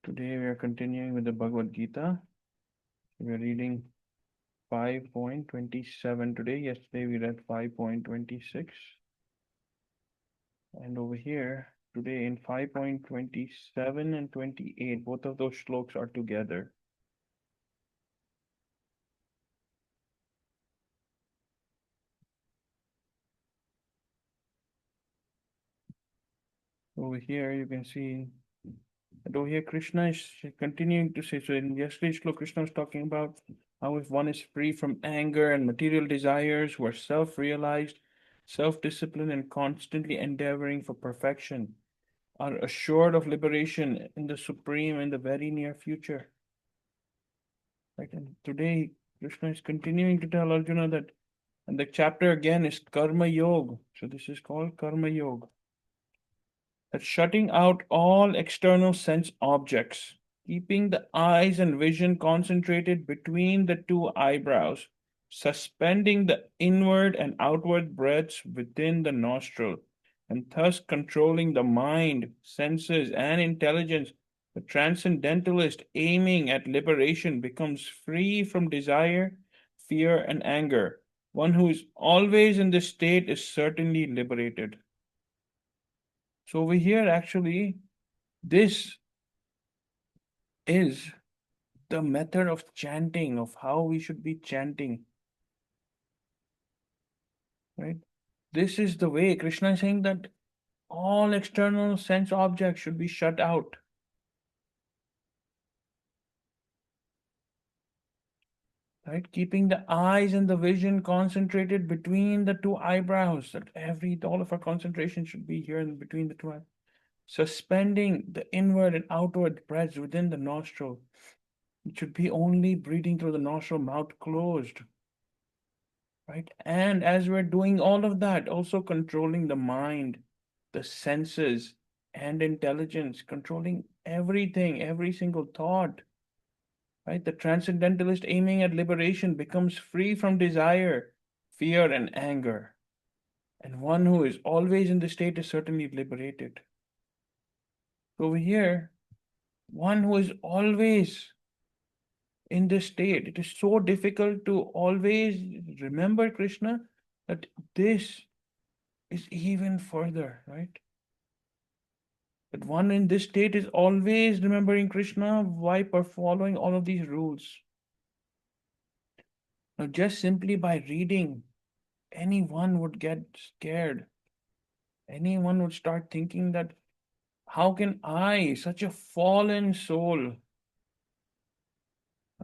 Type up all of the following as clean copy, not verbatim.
Today we are continuing with the Bhagavad Gita. We are reading 5.27 today. Yesterday we read 5.26. And over here, today in 5.27 and 28, both of those shlokas are together. Over here you can see that over here Krishna is continuing to say, so in yesterday's shloka Krishna was talking about how if one is free from anger and material desires, who are self-realized, self-disciplined and constantly endeavoring for perfection, are assured of liberation in the supreme in the very near future. Right? And today Krishna is continuing to tell Arjuna that, and the chapter again is Karma Yoga. So this is called Karma Yoga. That shutting out all external sense objects, keeping the eyes and vision concentrated between the two eyebrows, suspending the inward and outward breaths within the nostril, and thus controlling the mind, senses, and intelligence. The transcendentalist aiming at liberation becomes free from desire, fear, and anger. One who is always in this state is certainly liberated. So over here, actually, this is the method of chanting, of how we should be chanting, right? This is the way Krishna is saying that all external sense objects should be shut out. Right? Keeping the eyes and the vision concentrated between the two eyebrows, that all of our concentration should be here in between the two eyebrows. Suspending the inward and outward breaths within the nostril. It should be only breathing through the nostril, mouth closed. Right? And as we're doing all of that, also controlling the mind, the senses, and intelligence, controlling everything, every single thought. Right? The transcendentalist aiming at liberation becomes free from desire, fear, and anger. And one who is always in the state is certainly liberated. So over here, one who is always in this state, it is so difficult to always remember Krishna that this is even further, right? That one in this state is always remembering Krishna while following all of these rules. Now, just simply by reading, anyone would get scared. Anyone would start thinking that, how can I, such a fallen soul,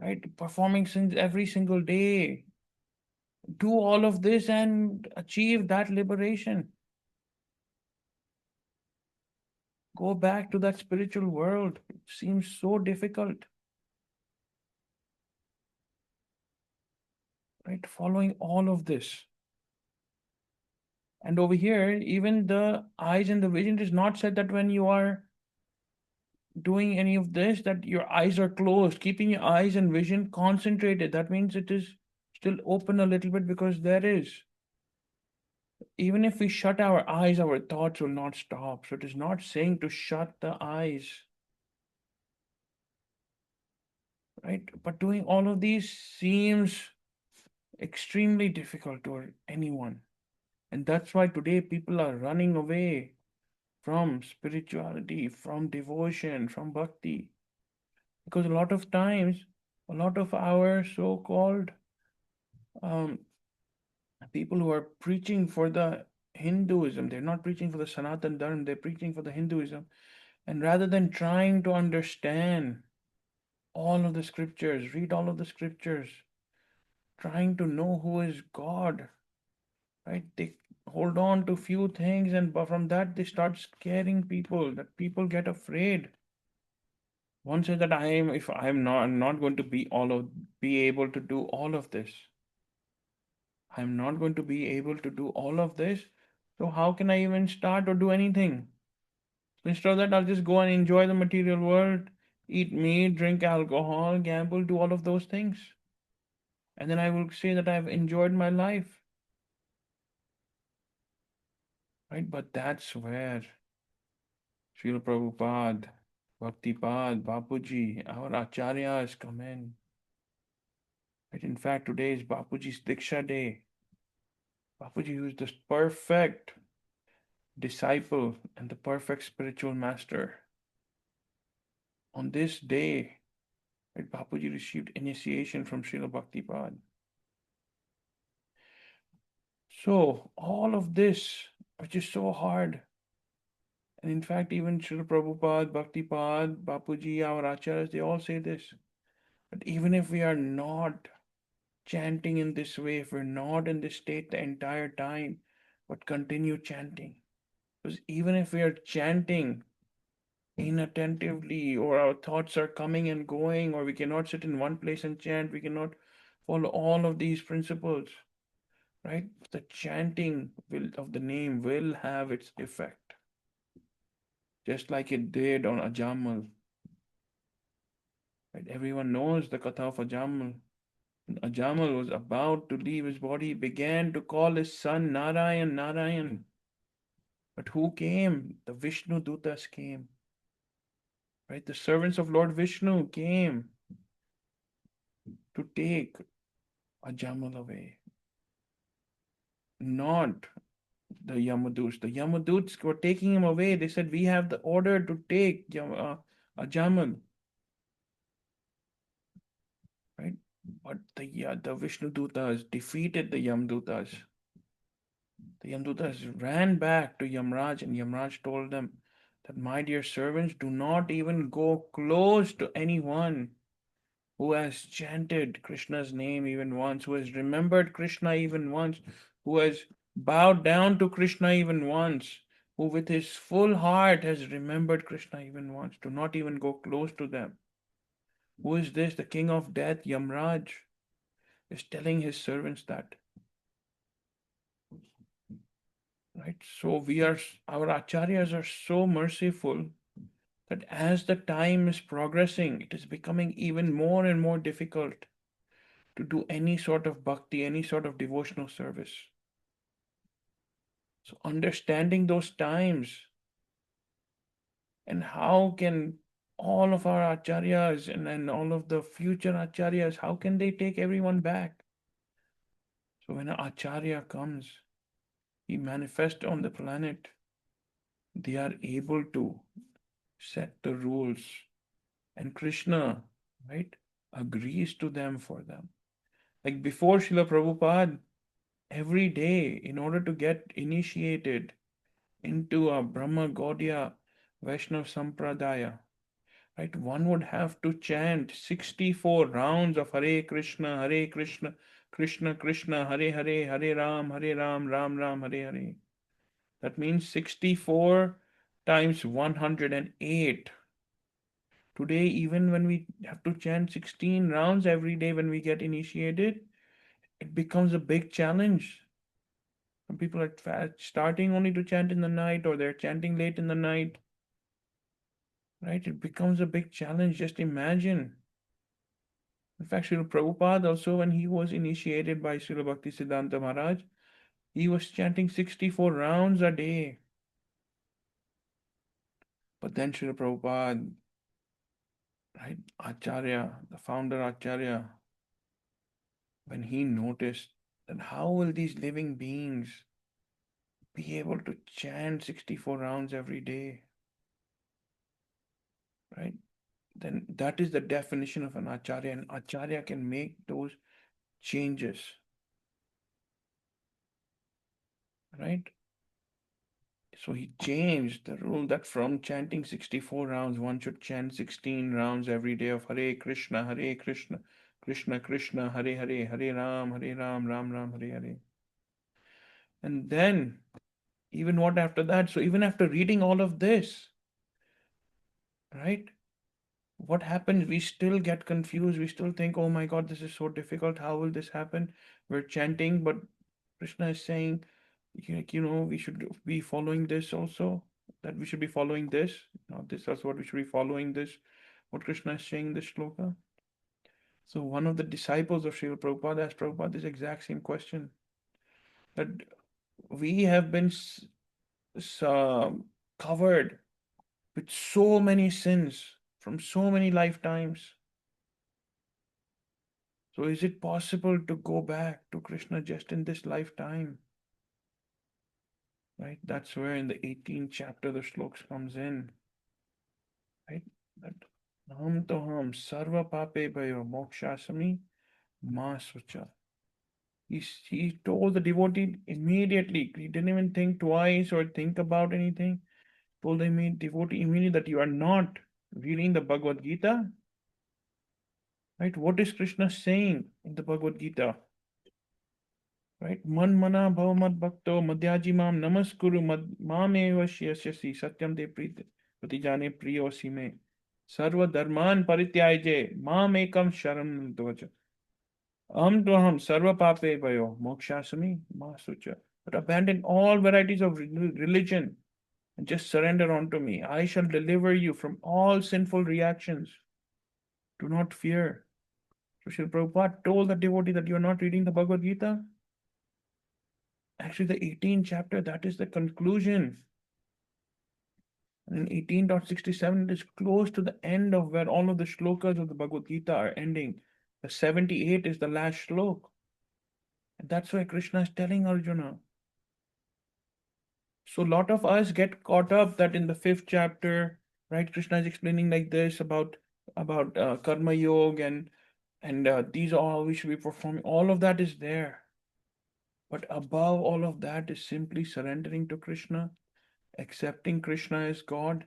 right, performing sins every single day, do all of this and achieve that liberation? Go back to that spiritual world. It seems so difficult. Right? Following all of this. And over here, even the eyes and the vision is not said that when you are doing any of this, that your eyes are closed, keeping your eyes and vision concentrated. That means it is still open a little bit, because there is. Even if we shut our eyes, our thoughts will not stop. So it is not saying to shut the eyes. Right? But doing all of these seems extremely difficult to anyone. And that's why today people are running away from spirituality, from devotion, from bhakti. Because a lot of times, a lot of our so-called um, people who are preaching for the Hinduism, they're not preaching for the Sanatan Dharma, they're preaching for the Hinduism. And rather than trying to understand all of the scriptures, read all of the scriptures, trying to know who is God, right? They hold on to few things, and from that they start scaring people, that people get afraid. One says that if I'm not going to be able to do all of this. I'm not going to be able to do all of this. So how can I even start or do anything? So instead of that, I'll just go and enjoy the material world, eat meat, drink alcohol, gamble, do all of those things. And then I will say that I've enjoyed my life. Right? But that's where Srila Prabhupada Bhaktipad, Bapuji, our acharyas come in. Right? In fact, today is Bapuji's Diksha Day. Bapuji, who is the perfect disciple and the perfect spiritual master. On this day, right, Bapuji received initiation from Srila Bhaktipad. So, all of this, which is so hard, and in fact, even Srila Prabhupada, Bhaktipad, Bapuji, our acharyas, they all say this. But even if we are not chanting in this way, if we're not in this state the entire time, but continue chanting. Because even if we are chanting inattentively, or our thoughts are coming and going, or we cannot sit in one place and chant, we cannot follow all of these principles, right? The chanting will, of the name will have its effect, just like it did on Ajamal. Right? Everyone knows the Katha of Ajamal. When Ajamal was about to leave his body, he began to call his son Narayan, Narayan. But who came? The Vishnu Dutas came. Right? The servants of Lord Vishnu came to take Ajamal away. Not the Yamaduts. The Yamaduts were taking him away. They said, we have the order to take Ajamal. Right? But the Vishnu Dutas defeated the Yamadutas. The Yamdutas ran back to Yamraj, and Yamraj told them that, my dear servants, do not even go close to anyone who has chanted Krishna's name even once, who has remembered Krishna even once, who has bowed down to Krishna even once, who with his full heart has remembered Krishna even once. Do not even go close to them. Who is this? The king of death, Yamraj, is telling his servants that. Right? So our acharyas are so merciful that as the time is progressing, it is becoming even more and more difficult to do any sort of bhakti, any sort of devotional service. So understanding those times, and how can all of our acharyas and all of the future acharyas, how can they take everyone back? So when an acharya comes, he manifests on the planet, they are able to set the rules, and Krishna, right, agrees to them for them. Like before Srila Prabhupada, every day, in order to get initiated into a Brahma Gaudiya Vaishnava Sampradaya, right, one would have to chant 64 rounds of Hare Krishna, Krishna Krishna, Hare Hare, Hare Ram, Ram Ram, Hare Hare. That means 64 times 108. Today, even when we have to chant 16 rounds every day when we get initiated, it becomes a big challenge. Some people are starting only to chant in the night, or they're chanting late in the night. Right? It becomes a big challenge. Just imagine. In fact, Srila Prabhupada also, when he was initiated by Srila Bhakti Siddhanta Maharaj, he was chanting 64 rounds a day. But then Srila Prabhupada, right, Acharya, the founder Acharya, when he noticed that how will these living beings be able to chant 64 rounds every day, right? Then that is the definition of an acharya. An acharya can make those changes, right? So he changed the rule that from chanting 64 rounds, one should chant 16 rounds every day of Hare Krishna, Krishna Krishna, Hare Hare, Hare Ram, Ram Ram, Hare Hare. And then, even what after that? So even after reading all of this, right? What happens? We still get confused. We still think, oh my God, this is so difficult. How will this happen? We're chanting, but Krishna is saying, we should be following this also, that we should be following this. Not this, that's what we should be following this. What Krishna is saying in this shloka. So one of the disciples of Srila Prabhupada asked Prabhupada this exact same question. That we have been covered with so many sins from so many lifetimes. So, is it possible to go back to Krishna just in this lifetime? Right? That's where in the 18th chapter the sloks comes in. Right? That Nam toham sarva pape bhayo mokshasami ma sucha. He told the devotee immediately. He didn't even think twice or think about anything. Told the devotee immediately that you are not reading the Bhagavad Gita. Right? What is Krishna saying in the Bhagavad Gita? Right? Man mana bhavamad bhakto madhyaji mam namaskuru mameva shyasasi satyam de pratijane priyosi me sarva dharman parityaje mam ekam sharam dvaja aham sarva pape bhayo mokshasami ma sucha. But abandon all varieties of religion and just surrender unto me. I shall deliver you from all sinful reactions. Do not fear. So Srila Prabhupada told the devotee that you are not reading the Bhagavad Gita. Actually, the 18th chapter, that is the conclusion. And in 18.67, it is close to the end of where all of the shlokas of the Bhagavad Gita are ending. The 78 is the last shlok. And that's why Krishna is telling Arjuna. So a lot of us get caught up that in the 5th chapter, right, Krishna is explaining like this about karma yoga and these are all we should be performing. All of that is there. But above all of that is simply surrendering to Krishna, accepting Krishna as God,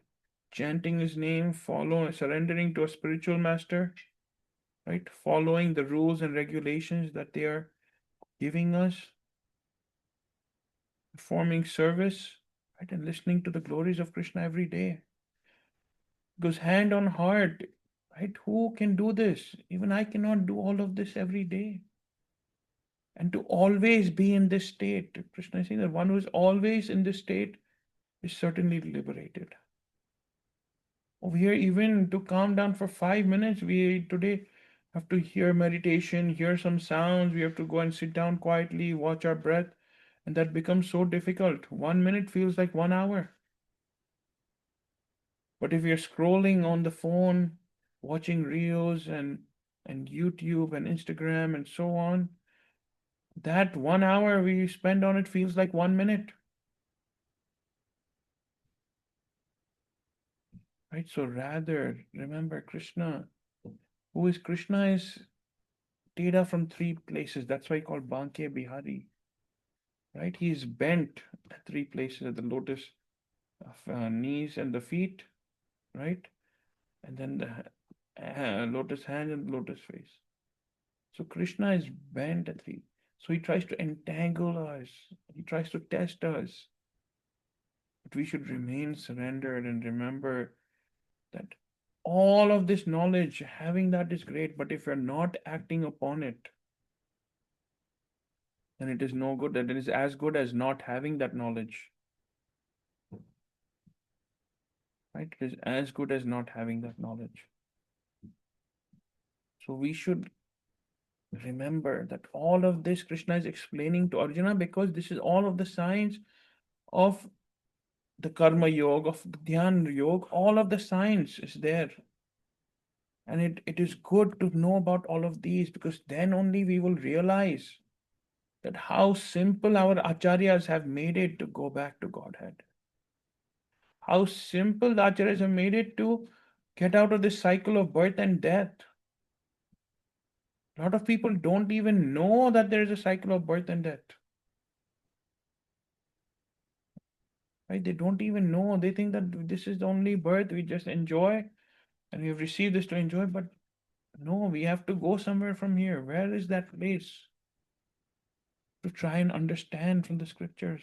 chanting his name, surrendering to a spiritual master, right? Following the rules and regulations that they are giving us, performing service, right? And listening to the glories of Krishna every day. Because hand on heart, right? Who can do this? Even I cannot do all of this every day. And to always be in this state, Krishna is saying that one who is always in this state is certainly liberated. Over here, even to calm down for 5 minutes, we today have to hear meditation, hear some sounds, we have to go and sit down quietly, watch our breath, and that becomes so difficult. 1 minute feels like 1 hour. But if you're scrolling on the phone, watching reels and YouTube and Instagram and so on, that 1 hour we spend on it feels like 1 minute. Right? So rather remember Krishna. Who is Krishna is data from three places. That's why he called Banke Bihari. Right? He is bent at three places at the lotus of knees and the feet, right? And then the lotus hand and the lotus face. So Krishna is bent at three. So he tries to entangle us. He tries to test us. But we should remain surrendered and remember that all of this knowledge, having that is great, but if you're not acting upon it, then it is no good. That it is as good as not having that knowledge. Right? It is as good as not having that knowledge. So we should remember that all of this Krishna is explaining to Arjuna because this is all of the science of the karma yoga, of the dhyan yoga, all of the science is there. And it is good to know about all of these because then only we will realize that how simple our acharyas have made it to go back to Godhead. How simple the acharyas have made it to get out of this cycle of birth and death. A lot of people don't even know that there is a cycle of birth and death. Right? They don't even know. They think that this is the only birth we just enjoy and we have received this to enjoy. But no, we have to go somewhere from here. Where is that place? To try and understand from the scriptures.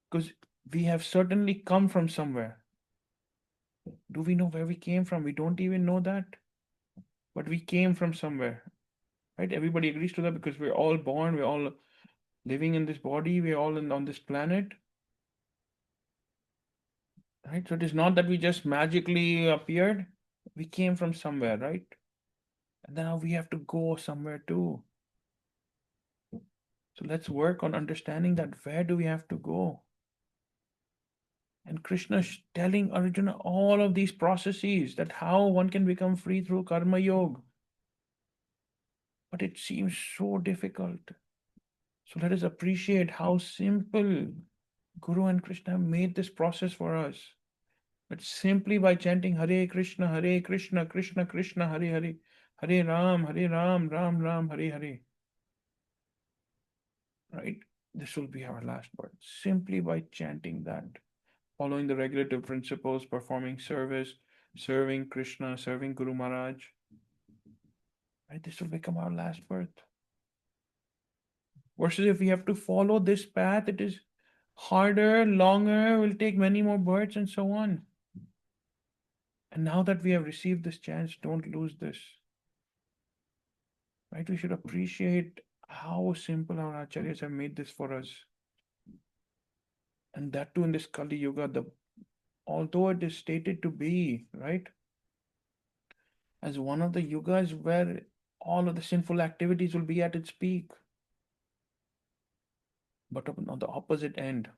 Because we have certainly come from somewhere. Do we know where we came from? We don't even know that. But we came from somewhere. Right? Everybody agrees to that because we're all born, we're all living in this body, we're all on this planet. Right? So it is not that we just magically appeared. We came from somewhere, right? And now we have to go somewhere too. So let's work on understanding that where do we have to go? And Krishna is telling Arjuna all of these processes, that how one can become free through karma yoga. But it seems so difficult. So let us appreciate how simple Guru and Krishna have made this process for us. But simply by chanting Hare Krishna, Krishna Krishna, Hare Hare, Hare Ram, Ram Ram, Hare Hare, right? This will be our last word. Simply by chanting that, following the regulative principles, performing service, serving Krishna, serving Guru Maharaj, right? This will become our last birth. Versus if we have to follow this path, it is harder, longer, will take many more births, and so on. And now that we have received this chance, don't lose this. Right? We should appreciate how simple our acharyas have made this for us. And that too in this Kali Yuga, although it is stated to be, right, as one of the yugas where all of the sinful activities will be at its peak. But on the opposite end,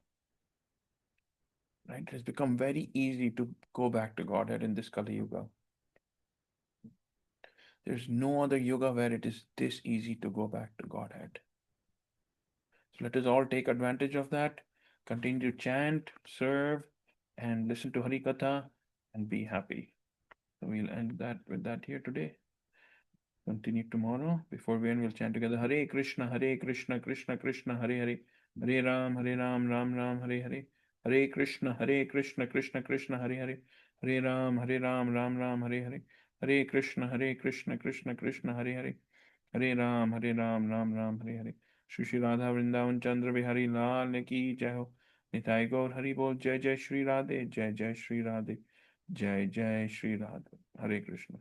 right, it has become very easy to go back to Godhead in this Kali Yuga. There's no other yuga where it is this easy to go back to Godhead. So let us all take advantage of that, continue to chant, serve, and listen to Hari Katha and be happy. So we'll end that with that here today. Continue tomorrow. Before we end, we'll chant together Hare Krishna, Krishna Krishna, Hare Hare, Hare Ram, Ram Ram, Hare Hare, Hare Krishna, Krishna Krishna, Hare Hare, Hare Ram, Ram Ram, Hare Hare, Hare Krishna, Krishna Krishna, Hare Hare, Hare Ram, Ram Ram, Hare Hare. Shri Shri Radha Vrindavan Chandra Bihari Lal Ki Jai Ho. Nitai Gaur Hari Bol Jai Jai Shri Radhe, Jai Jai Shri Radhe, Jai Jai Shri Radhe. Hare Krishna.